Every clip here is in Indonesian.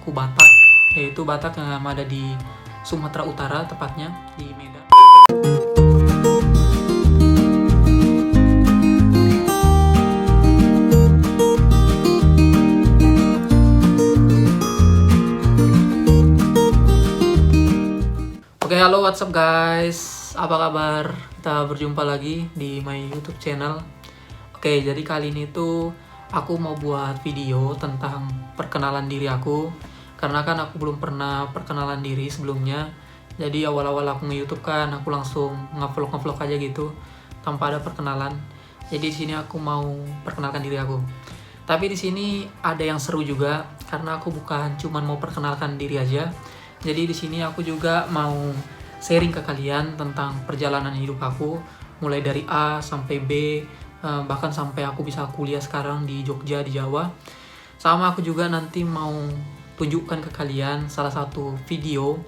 suku Batak, yaitu Batak yang ada di Sumatera Utara, tepatnya di Medan. Oke, halo, what's up guys? Apa kabar? Kita berjumpa lagi di my YouTube channel. Oke, jadi kali ini tuh aku mau buat video tentang perkenalan diri aku. Karena kan aku belum pernah perkenalan diri sebelumnya. Jadi awal-awal aku nge-YouTube kan, aku langsung nge-vlog aja gitu tanpa ada perkenalan. Jadi di sini aku mau perkenalkan diri aku. Tapi di sini ada yang seru juga karena aku bukan cuman mau perkenalkan diri aja. Jadi di sini aku juga mau sharing ke kalian tentang perjalanan hidup aku, mulai dari A sampai B, bahkan sampai aku bisa kuliah sekarang di Jogja, di Jawa. Sama aku juga nanti mau tunjukkan ke kalian salah satu video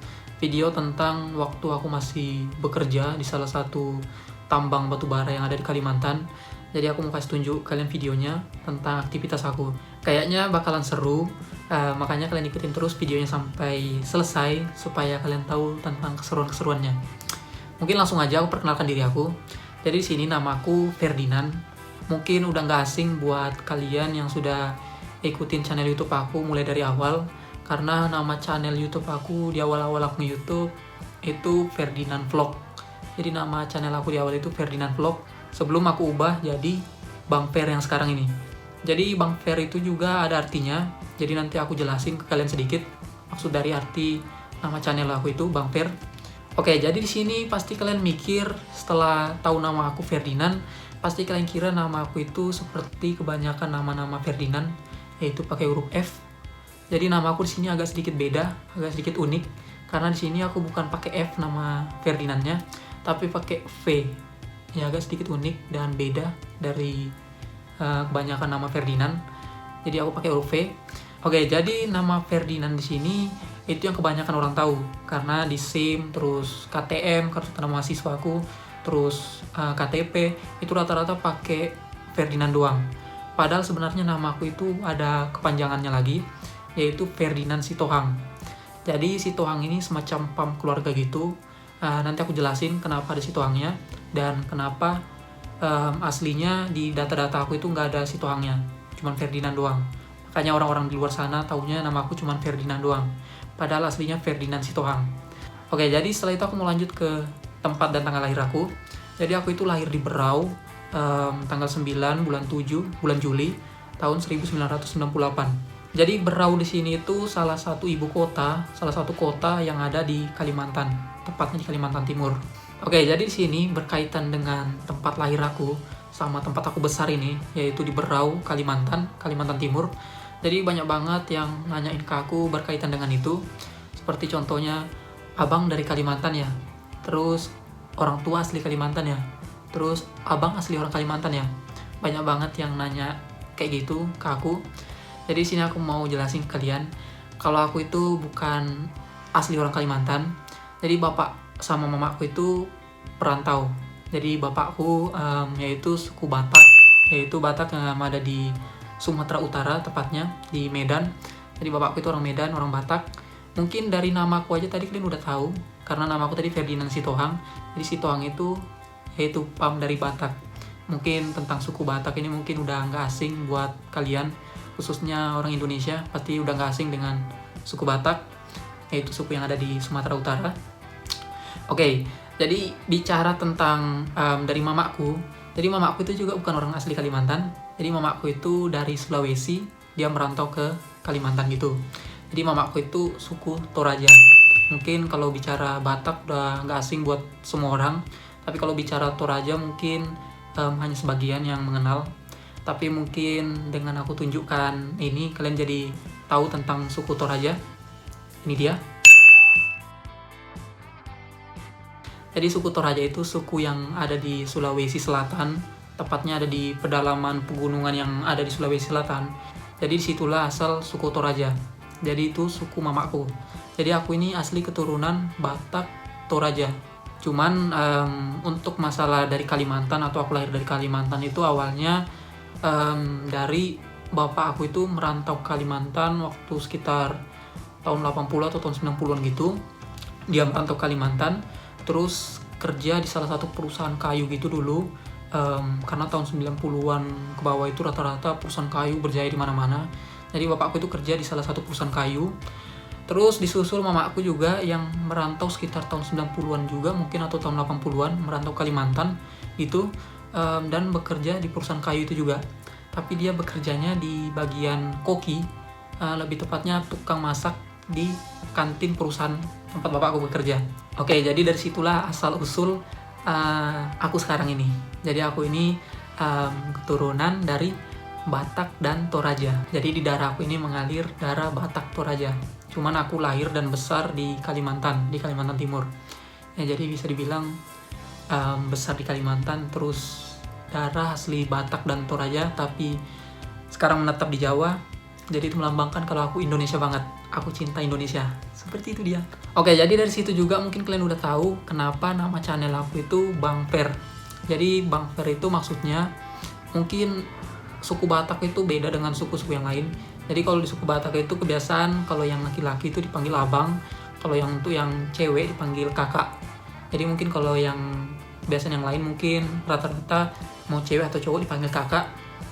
tentang waktu aku masih bekerja di salah satu tambang batubara yang ada di Kalimantan. Jadi aku mau kasih tunjuk kalian videonya tentang aktivitas aku. Kayaknya bakalan seru, makanya kalian ikutin terus videonya sampai selesai supaya kalian tahu tentang keseruan-keseruannya. Mungkin langsung aja aku perkenalkan diri aku. Jadi di sini nama aku Ferdinand. Mungkin udah nggak asing buat kalian yang sudah ikutin channel YouTube aku mulai dari awal, karena nama channel YouTube aku di awal-awal aku nge-YouTube itu Ferdinand Vlog. Jadi nama channel aku di awal itu Ferdinand Vlog, sebelum aku ubah jadi Bang Fer yang sekarang ini. Jadi Bang Fer itu juga ada artinya, jadi nanti aku jelasin ke kalian sedikit maksud dari arti nama channel aku itu Bang Fer. Oke, jadi di sini pasti kalian mikir setelah tahu nama aku Ferdinand, pasti kalian kira nama aku itu seperti kebanyakan nama-nama Ferdinand, yaitu pakai huruf F. Jadi nama aku di sini agak sedikit beda, agak sedikit unik, karena di sini aku bukan pakai F nama Ferdinandnya, tapi pakai V. Ya, agak sedikit unik dan beda dari kebanyakan nama Ferdinand. Jadi aku pakai huruf V. Oke, jadi nama Ferdinand di sini itu yang kebanyakan orang tahu, karena di SIM, terus KTM, kartu tanda mahasiswa aku, terus KTP itu rata-rata pakai Ferdinand doang. Padahal sebenarnya nama aku itu ada kepanjangannya lagi, yaitu Ferdinand Sitohang. Jadi Sitohang ini semacam pam keluarga gitu. Nanti aku jelasin kenapa ada Sitohangnya dan kenapa aslinya di data-data aku itu nggak ada Sitohangnya, cuman Ferdinand doang. Makanya orang-orang di luar sana taunya nama aku cuman Ferdinand doang, padahal aslinya Ferdinand Sitohang. Oke, jadi setelah itu aku mau lanjut ke tempat dan tanggal lahir aku. Jadi aku itu lahir di Berau, tanggal 9 bulan 7 bulan Juli tahun 1998. Jadi Berau di sini itu salah satu ibu kota, salah satu kota yang ada di Kalimantan, tepatnya di Kalimantan Timur. Oke, jadi di sini berkaitan dengan tempat lahir aku sama tempat aku besar ini, yaitu di Berau, Kalimantan Timur. Jadi banyak banget yang nanyain ke aku berkaitan dengan itu. Seperti contohnya, abang dari Kalimantan ya? Terus orang tua asli Kalimantan ya? Terus abang asli orang Kalimantan ya? Banyak banget yang nanya kayak gitu ke aku. Jadi di sini aku mau jelasin ke kalian kalau aku itu bukan asli orang Kalimantan. Jadi bapak sama mamaku itu perantau. Jadi bapakku yaitu suku Batak, yaitu Batak yang ada di Sumatera Utara, tepatnya di Medan. Jadi bapakku itu orang Medan, orang Batak. Mungkin dari namaku aja tadi kalian udah tahu, karena namaku tadi Ferdinand Sitohang. Jadi Sitohang itu yaitu pam dari Batak. Mungkin tentang suku Batak ini mungkin udah nggak asing buat kalian, khususnya orang Indonesia pasti udah nggak asing dengan suku Batak, yaitu suku yang ada di Sumatera Utara. Oke, jadi bicara tentang dari mamaku. Jadi mamaku itu juga bukan orang asli Kalimantan. Jadi mamaku itu dari Sulawesi, dia merantau ke Kalimantan gitu. Jadi mamaku itu suku Toraja. Mungkin kalau bicara Batak udah nggak asing buat semua orang, tapi kalau bicara Toraja mungkin hanya sebagian yang mengenal. Tapi mungkin dengan aku tunjukkan ini, kalian jadi tahu tentang suku Toraja. Ini dia. Jadi suku Toraja itu suku yang ada di Sulawesi Selatan, tepatnya ada di pedalaman pegunungan yang ada di Sulawesi Selatan. Jadi disitulah asal suku Toraja. Jadi itu suku mamaku. Jadi aku ini asli keturunan Batak Toraja. Cuman untuk masalah dari Kalimantan atau aku lahir dari Kalimantan itu awalnya dari bapak aku itu merantau ke Kalimantan waktu sekitar tahun 80 atau tahun 90-an gitu. Dia merantau Kalimantan, terus kerja di salah satu perusahaan kayu gitu dulu. Karena tahun 90-an ke bawah itu rata-rata perusahaan kayu berjaya di mana-mana. Jadi bapakku itu kerja di salah satu perusahaan kayu. Terus disusul mamaku juga yang merantau sekitar tahun 90-an juga mungkin, atau tahun 80-an, merantau Kalimantan gitu, dan bekerja di perusahaan kayu itu juga. Tapi dia bekerjanya di bagian koki, lebih tepatnya tukang masak di kantin perusahaan tempat bapakku bekerja. Oke, jadi dari situlah asal usul aku sekarang ini. Jadi aku ini keturunan dari Batak dan Toraja. Jadi di darah aku ini mengalir darah Batak Toraja. Cuman aku lahir dan besar di Kalimantan Timur. Ya, jadi bisa dibilang besar di Kalimantan, terus darah asli Batak dan Toraja, tapi sekarang menetap di Jawa. Jadi itu melambangkan kalau aku Indonesia banget. Aku cinta Indonesia. Seperti itu dia. Oke, jadi dari situ juga mungkin kalian udah tahu kenapa nama channel aku itu Bang Per. Jadi Bang Per itu maksudnya, mungkin suku Batak itu beda dengan suku-suku yang lain. Jadi kalau di suku Batak itu kebiasaan kalau yang laki-laki itu dipanggil abang, kalau yang untuk yang cewek dipanggil kakak. Jadi mungkin kalau yang kebiasaan yang lain mungkin rata-rata mau cewek atau cowok dipanggil kakak.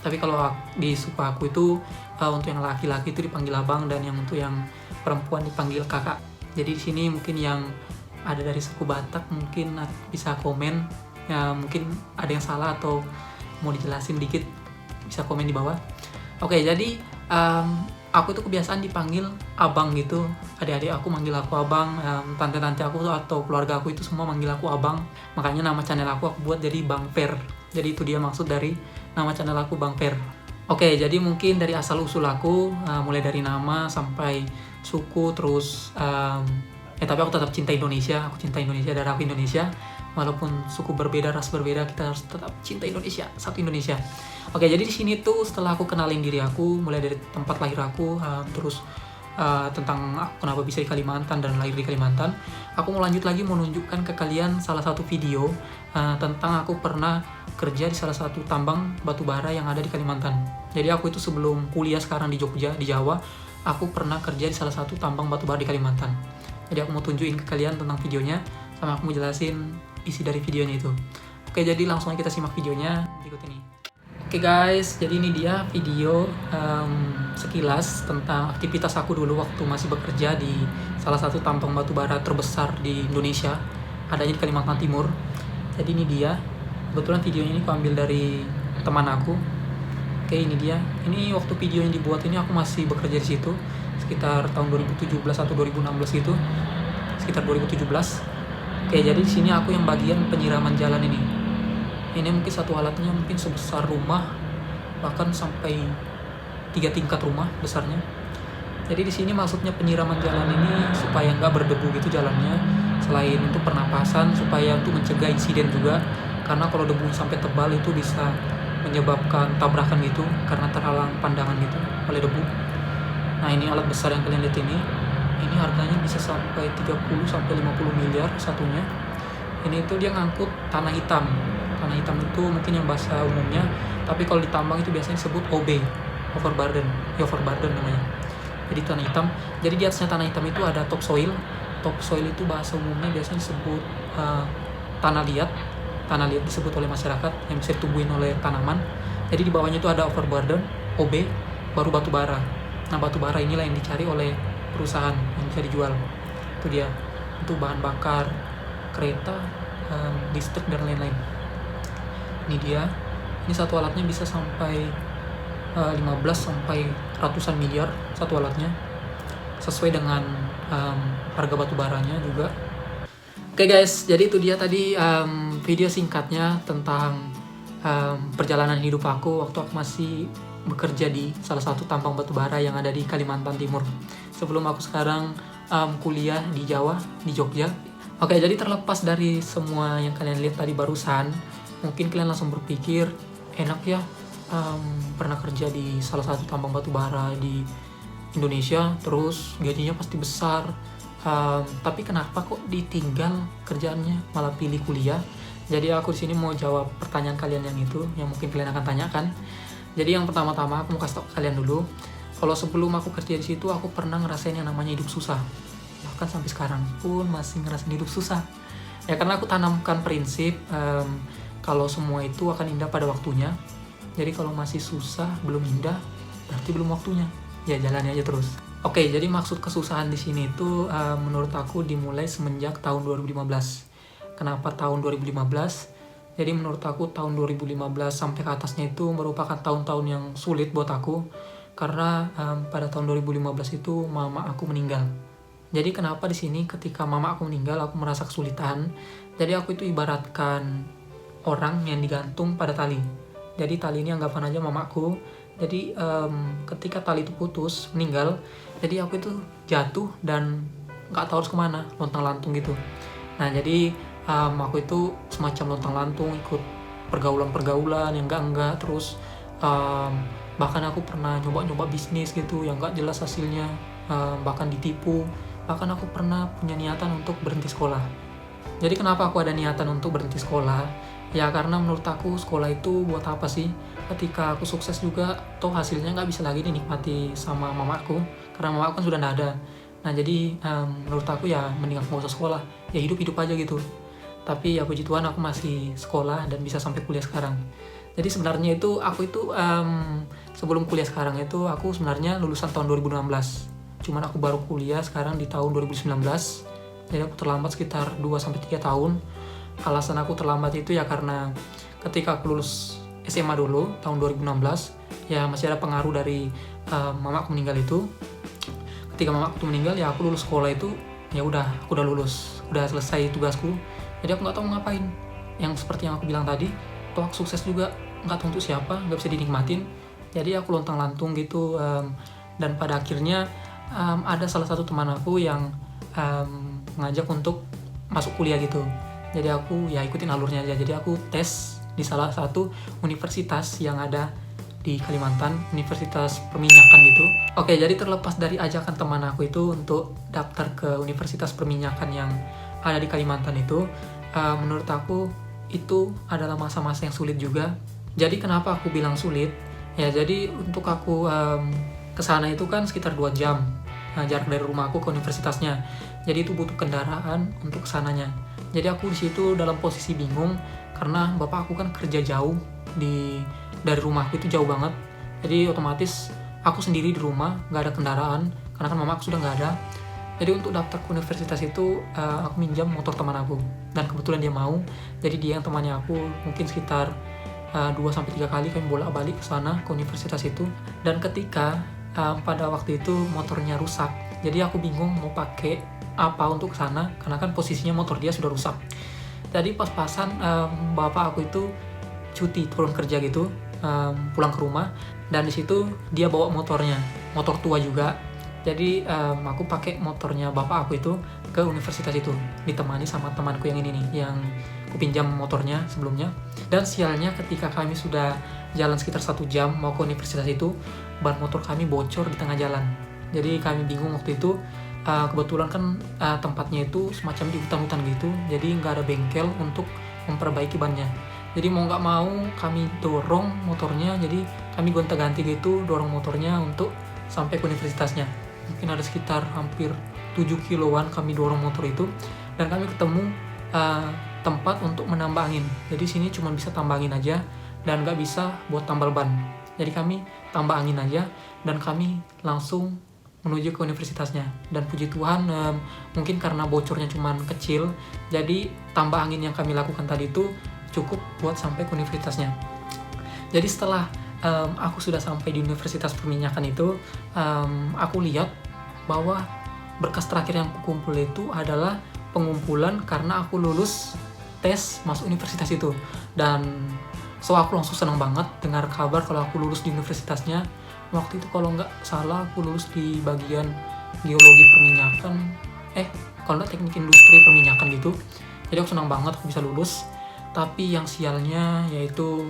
Tapi kalau di suku aku itu untuk yang laki-laki itu dipanggil abang, dan yang untuk yang perempuan dipanggil kakak. Jadi di sini mungkin yang ada dari suku Batak mungkin bisa komen ya, mungkin ada yang salah atau mau dijelasin dikit bisa komen di bawah. Oke, jadi aku itu kebiasaan dipanggil abang gitu. Adik-adik aku manggil aku abang, tante-tante aku atau keluarga aku itu semua manggil aku abang. Makanya nama channel aku buat jadi Bang Per. Jadi itu dia maksud dari nama channel aku Bang Per. Oke, jadi mungkin dari asal usul aku, mulai dari nama sampai suku, terus tapi aku tetap cinta Indonesia. Aku cinta Indonesia, darah aku Indonesia. Walaupun suku berbeda, ras berbeda, kita harus tetap cinta Indonesia, satu Indonesia. Oke, jadi di sini tuh setelah aku kenalin diri aku, mulai dari tempat lahir aku, terus tentang aku kenapa bisa di Kalimantan dan lahir di Kalimantan, aku mau lanjut lagi, mau nunjukkan ke kalian salah satu video tentang aku pernah kerja di salah satu tambang batu bara yang ada di Kalimantan. Jadi aku itu sebelum kuliah sekarang di Jogja, di Jawa, aku pernah kerja di salah satu tambang batu bara di Kalimantan. Jadi aku mau tunjukin ke kalian tentang videonya, sama aku mau jelasin isi dari videonya itu. Oke, jadi langsung aja kita simak videonya berikut ini. Oke guys, jadi ini dia video sekilas tentang aktivitas aku dulu waktu masih bekerja di salah satu tambang batu bara terbesar di Indonesia, adanya di Kalimantan Timur. Jadi ini dia, kebetulan videonya ini aku ambil dari teman aku. Oke, ini dia. Ini waktu video yang dibuat ini aku masih bekerja di situ, sekitar tahun 2017 atau 2016 gitu, sekitar 2017. Oke, jadi di sini aku yang bagian penyiraman jalan ini. Ini mungkin satu alatnya mungkin sebesar rumah, bahkan sampai 3 tingkat rumah besarnya. Jadi di sini maksudnya penyiraman jalan ini supaya nggak berdebu gitu jalannya. Selain untuk pernapasan, supaya untuk mencegah insiden juga. Karena kalau debu sampai tebal itu bisa menyebabkan tabrakan gitu, karena terhalang pandangan gitu oleh debu. Nah, ini alat besar yang kalian lihat ini. Ini harganya bisa sampai 30 sampai 50 miliar satunya. Ini itu dia ngangkut tanah hitam. Tanah hitam itu mungkin yang bahasa umumnya, tapi kalau di tambang itu biasanya disebut OB, overburden namanya. Jadi tanah hitam. Jadi di atasnya tanah hitam itu ada topsoil. Topsoil itu bahasa umumnya biasanya disebut tanah liat. Tanah liat disebut oleh masyarakat yang bisa ditumbuhin oleh tanaman. Jadi di bawahnya itu ada overburden, OB, baru batu bara. Nah, batu bara inilah yang dicari oleh perusahaan yang bisa dijual. Itu dia, untuk bahan bakar kereta, listrik dan lain-lain. Ini dia. Ini satu alatnya bisa sampai 15 sampai ratusan miliar satu alatnya, sesuai dengan harga batu baranya juga. Oke guys, jadi itu dia tadi video singkatnya tentang perjalanan hidup aku waktu aku masih bekerja di salah satu tambang batu bara yang ada di Kalimantan Timur. Sebelum aku sekarang kuliah di Jawa, di Jogja. Oke, jadi terlepas dari semua yang kalian lihat tadi barusan, mungkin kalian langsung berpikir, enak ya pernah kerja di salah satu tambang batu bara di Indonesia, terus gajinya pasti besar. Tapi kenapa kok ditinggal kerjaannya, malah pilih kuliah? Jadi aku di sini mau jawab pertanyaan kalian yang itu, yang mungkin kalian akan tanyakan. Jadi yang pertama-tama aku mau kasih tau kalian dulu, Kalau sebelum aku kerja di situ, aku pernah ngerasain yang namanya hidup susah. Bahkan sampai sekarang pun masih ngerasain hidup susah. Ya karena aku tanamkan prinsip kalau semua itu akan indah pada waktunya. Jadi kalau masih susah, belum indah, berarti belum waktunya. Ya jalani aja terus. Oke, jadi maksud kesusahan di sini itu menurut aku dimulai semenjak tahun 2015. Kenapa tahun 2015? Jadi menurut aku tahun 2015 sampai ke atasnya itu merupakan tahun-tahun yang sulit buat aku. Karena pada tahun 2015 itu mama aku meninggal. Jadi kenapa di sini ketika mama aku meninggal aku merasa kesulitan. Jadi aku itu ibaratkan orang yang digantung pada tali. Jadi tali ini anggapan aja mamaku. Jadi ketika tali itu putus, meninggal, jadi aku itu jatuh dan nggak tahu harus kemana, lontang-lantung gitu. Nah jadi aku itu semacam lontang-lantung, ikut pergaulan-pergaulan yang enggak, terus bahkan aku pernah nyoba-nyoba bisnis gitu yang nggak jelas hasilnya, bahkan ditipu. Bahkan aku pernah punya niatan untuk berhenti sekolah. Jadi kenapa aku ada niatan untuk berhenti sekolah? Ya karena menurut aku sekolah itu buat apa sih? Ketika aku sukses juga, toh hasilnya nggak bisa lagi dinikmati sama mamaku, karena mamaku kan sudah nggak ada. Nah jadi menurut aku ya mending aku nggak usah sekolah, ya hidup-hidup aja gitu. Tapi ya puji Tuhan aku masih sekolah dan bisa sampai kuliah sekarang. Jadi sebenarnya itu aku itu sebelum kuliah sekarang itu aku sebenarnya lulusan tahun 2016. Cuman aku baru kuliah sekarang di tahun 2019. Jadi aku terlambat sekitar 2-3 tahun. Alasan aku terlambat itu ya karena ketika aku lulus SMA dulu tahun 2016, ya masih ada pengaruh dari mama aku meninggal itu. Ketika mama aku meninggal ya aku lulus sekolah itu, ya udah aku udah lulus, udah selesai tugasku. Jadi aku nggak tahu mau ngapain. Yang seperti yang aku bilang tadi, toh aku sukses juga nggak tahu untuk siapa, nggak bisa dinikmatin. Jadi aku lontang-lantung gitu, dan pada akhirnya ada salah satu teman aku yang ngajak untuk masuk kuliah gitu. Jadi aku ya ikutin alurnya aja. Jadi aku tes di salah satu universitas yang ada di Kalimantan, Universitas Perminyakan gitu. Oke, jadi terlepas dari ajakan teman aku itu untuk daftar ke Universitas Perminyakan yang ada di Kalimantan itu, menurut aku itu adalah masa-masa yang sulit juga. Jadi kenapa aku bilang sulit? Ya jadi untuk aku kesana itu kan sekitar 2 jam jarak dari rumahku ke universitasnya. Jadi itu butuh kendaraan untuk kesananya. Jadi aku di situ dalam posisi bingung karena bapak aku kan kerja jauh dari rumahku itu jauh banget. Jadi otomatis aku sendiri di rumah, nggak ada kendaraan karena kan mama aku sudah nggak ada. Jadi untuk daftar ke universitas itu aku minjam motor teman aku dan kebetulan dia mau. Jadi dia yang temannya aku mungkin sekitar 2-3 kali kami bolak-balik ke sana ke universitas itu. Dan ketika pada waktu itu motornya rusak, jadi aku bingung mau pakai apa untuk ke sana karena kan posisinya motor dia sudah rusak. Jadi pas-pasan bapak aku itu cuti turun kerja gitu, pulang ke rumah, dan di situ dia bawa motornya, motor tua juga. Jadi aku pakai motornya bapak aku itu ke universitas itu, ditemani sama temanku yang ini nih, yang aku pinjam motornya sebelumnya. Dan sialnya ketika kami sudah jalan sekitar 1 jam mau ke universitas itu, ban motor kami bocor di tengah jalan. Jadi kami bingung waktu itu. Kebetulan kan tempatnya itu semacam di hutan-hutan gitu, jadi nggak ada bengkel untuk memperbaiki bannya. Jadi mau nggak mau kami dorong motornya, jadi kami gonta-ganti gitu dorong motornya untuk sampai ke universitasnya. Mungkin ada sekitar hampir 7 kiloan kami dorong motor itu, dan kami ketemu tempat untuk menambah angin. Jadi sini cuma bisa tambah angin aja dan nggak bisa buat tambal ban. Jadi kami tambah angin aja dan kami langsung menuju ke universitasnya. Dan puji Tuhan mungkin karena bocornya cuman kecil, jadi tambah angin yang kami lakukan tadi itu cukup buat sampai ke universitasnya. Jadi setelah aku sudah sampai di Universitas Perminyakan itu, aku lihat bahwa berkas terakhir yang aku kumpul itu adalah pengumpulan karena aku lulus tes masuk universitas itu. Dan so aku langsung senang banget dengar kabar kalau aku lulus di universitasnya. Waktu itu kalau nggak salah aku lulus di bagian geologi perminyakan, kalau nggak teknik industri perminyakan gitu. Jadi aku senang banget aku bisa lulus. Tapi yang sialnya yaitu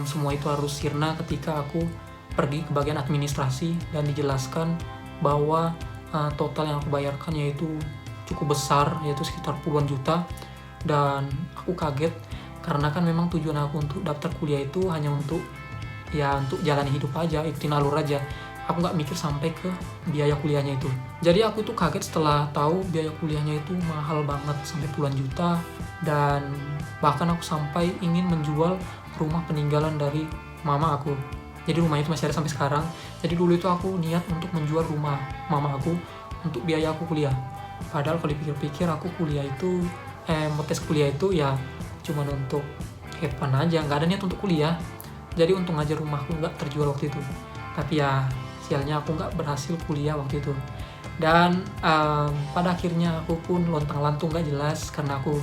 semua itu harus sirna ketika aku pergi ke bagian administrasi dan dijelaskan bahwa total yang aku bayarkan yaitu cukup besar, yaitu sekitar puluhan juta. Dan aku kaget karena kan memang tujuan aku untuk daftar kuliah itu hanya untuk jalani hidup aja, ikutin alur aja. aku nggak mikir sampai ke biaya kuliahnya itu. Jadi aku tuh kaget setelah tahu biaya kuliahnya itu mahal banget sampai puluhan juta, dan bahkan aku sampai ingin menjual rumah peninggalan dari mama aku. Jadi rumahnya itu masih ada sampai sekarang. Jadi dulu itu aku niat untuk menjual rumah mama aku untuk biaya aku kuliah. Padahal kalau dipikir-pikir aku kuliah itu mau tes kuliah itu ya cuman untuk have fun aja, nggak ada niat untuk kuliah. Jadi untung aja rumahku nggak terjual waktu itu. Tapi ya sialnya aku nggak berhasil kuliah waktu itu. Dan pada akhirnya aku pun lontang-lantung nggak jelas karena aku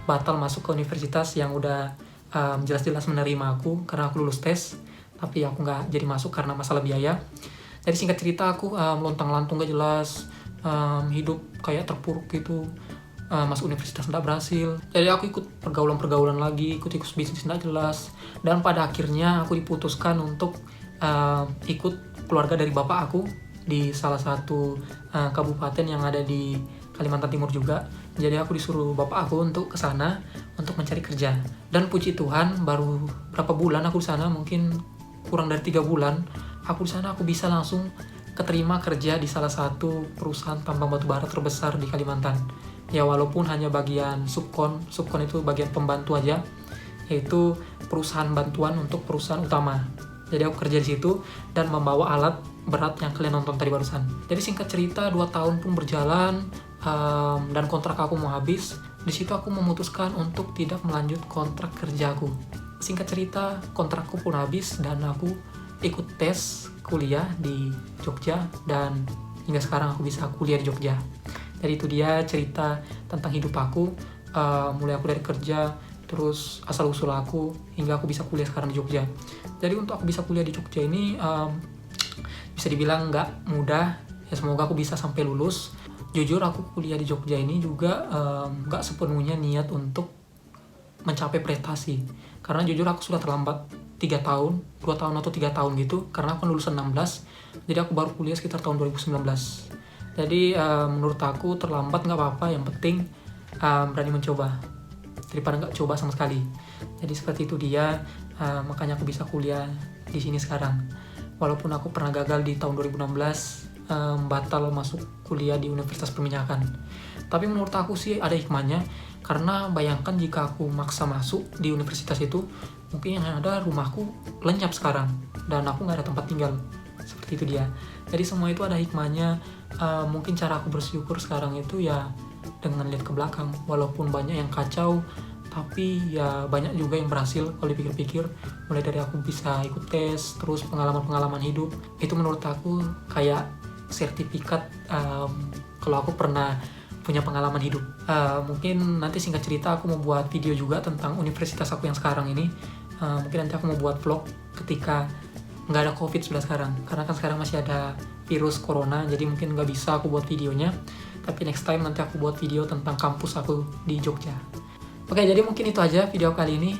batal masuk ke universitas yang udah jelas-jelas menerima aku karena aku lulus tes. Tapi aku nggak jadi masuk karena masalah biaya. Jadi singkat cerita aku lontang-lantung nggak jelas, hidup kayak terpuruk gitu. Masuk universitas nggak berhasil. Jadi aku ikut pergaulan-pergaulan lagi, ikut bisnis nggak jelas. Dan pada akhirnya aku diputuskan untuk ikut keluarga dari bapak aku di salah satu kabupaten yang ada di Kalimantan Timur juga. Jadi aku disuruh bapak aku untuk ke sana untuk mencari kerja. Dan puji Tuhan baru berapa bulan aku di sana, mungkin kurang dari 3 bulan aku di sana, aku bisa langsung keterima kerja di salah satu perusahaan tambang batu bara terbesar di Kalimantan. Ya walaupun hanya bagian subkon itu bagian pembantu aja, yaitu perusahaan bantuan untuk perusahaan utama. Jadi aku kerja di situ dan membawa alat berat yang kalian nonton tadi barusan. Jadi singkat cerita 2 tahun pun berjalan, dan kontrak aku mau habis. Di situ aku memutuskan untuk tidak melanjut kontrak kerjaku. Singkat cerita kontrakku pun habis dan aku ikut tes kuliah di Jogja, dan hingga sekarang aku bisa kuliah di Jogja. Jadi itu dia cerita tentang hidup aku, mulai aku dari kerja, terus asal-usul aku, hingga aku bisa kuliah sekarang di Jogja. Jadi untuk aku bisa kuliah di Jogja ini bisa dibilang nggak mudah, ya semoga aku bisa sampai lulus. Jujur aku kuliah di Jogja ini juga nggak sepenuhnya niat untuk mencapai prestasi. Karena jujur aku sudah terlambat 2 tahun atau 3 tahun gitu, karena aku lulusan 16, jadi aku baru kuliah sekitar tahun 2019. Jadi menurut aku terlambat nggak apa-apa, yang penting berani mencoba daripada nggak coba sama sekali. Jadi seperti itu dia, makanya aku bisa kuliah di sini sekarang. Walaupun aku pernah gagal di tahun 2016, batal masuk kuliah di Universitas Perminyakan. Tapi menurut aku sih ada hikmahnya, karena bayangkan jika aku maksa masuk di universitas itu, mungkin yang ada rumahku lenyap sekarang dan aku nggak ada tempat tinggal. Seperti itu dia. Jadi semua itu ada hikmahnya. Mungkin cara aku bersyukur sekarang itu ya dengan lihat ke belakang, walaupun banyak yang kacau, tapi ya banyak juga yang berhasil kalau dipikir-pikir. Mulai dari aku bisa ikut tes, terus pengalaman-pengalaman hidup, itu menurut aku kayak sertifikat kalau aku pernah punya pengalaman hidup. Mungkin nanti singkat cerita aku mau buat video juga tentang universitas aku yang sekarang ini. Mungkin nanti aku mau buat vlog ketika nggak ada COVID-19 sekarang, karena kan sekarang masih ada virus corona, jadi mungkin nggak bisa aku buat videonya. Tapi next time nanti aku buat video tentang kampus aku di Jogja. Oke, jadi mungkin itu aja video kali ini.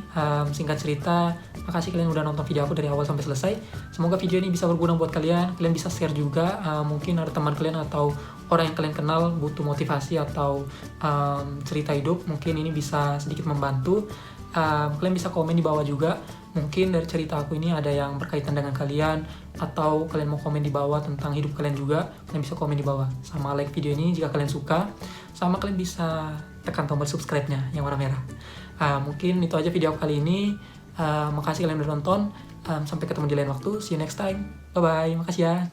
Singkat cerita, makasih kalian udah nonton video aku dari awal sampai selesai. Semoga video ini bisa berguna buat kalian. Kalian bisa share juga, mungkin ada teman kalian atau orang yang kalian kenal butuh motivasi atau cerita hidup. Mungkin ini bisa sedikit membantu. Kalian bisa komen di bawah juga. Mungkin dari cerita aku ini ada yang berkaitan dengan kalian, atau kalian mau komen di bawah tentang hidup kalian juga, kalian bisa komen di bawah. Sama like video ini jika kalian suka. Sama kalian bisa tekan tombol subscribe-nya yang warna merah. Mungkin itu aja video kali ini. Makasih kalian udah nonton. Sampai ketemu di lain waktu. See you next time. Bye-bye. Makasih ya.